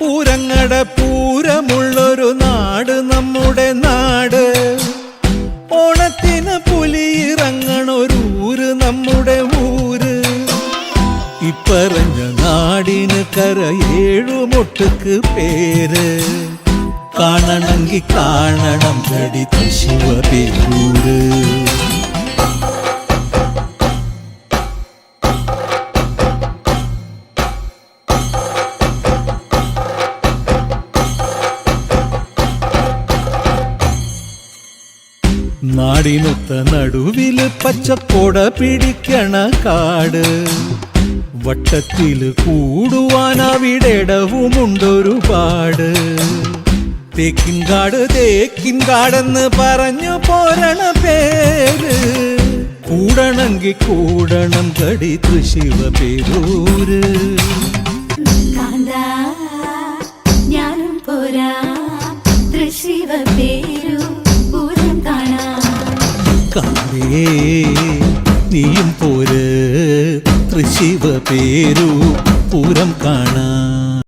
പൂരങ്ങട പൂരമുള്ളൊരു നാട് നമ്മുടെ നാട്. ഓണത്തിന് പുലിയിറങ്ങണൊരൂര് നമ്മുടെ ഊര്. ഇപ്പറഞ്ഞ നാടിന് കരയേഴുമൊട്ടുക്ക് പേര്. കാണണമെങ്കി കാണണം ഗടി ശിവപേരൂര്. നാടിനൊത്ത നടുവില് പച്ചക്കൊട പിടിക്കണ കാട്. വട്ടത്തില് കൂടുവാൻ അവിടെടവുമുണ്ടൊരുപാട്. തേക്കിൻകാട് തേക്കിൻകാടെന്ന് പറഞ്ഞു പോരണ പേര്. കൂടണമെങ്കിൽ കൂടണം ഗടി ശിവപേരൂര്. ഞാനും പോരാ ശിവപേരു പൂരം കാണാൻ. കാവേ നീയും പോര് ശിവപേരു പൂരം കാണാൻ.